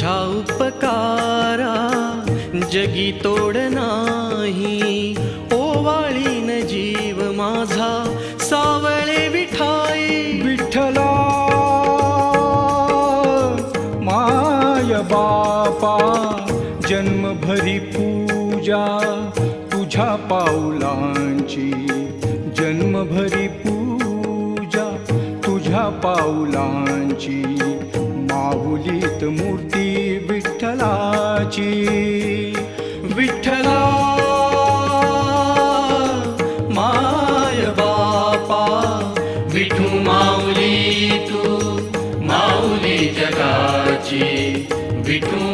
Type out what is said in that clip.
तुझ्या उपकारा जगी तोड नाही, ओवाळीन जीव माझा सावळे विठाई. विठ्ठला माय बापा, जन्मभरी पूजा तुझ्या पाऊलांची, जन्मभरी पूजा तुझ्या पाऊलांची. माऊलीत मूर्ती विठ्ठलाची. विठ्ठला माय बापा, विठू माऊली तू माऊली जगाची. विठू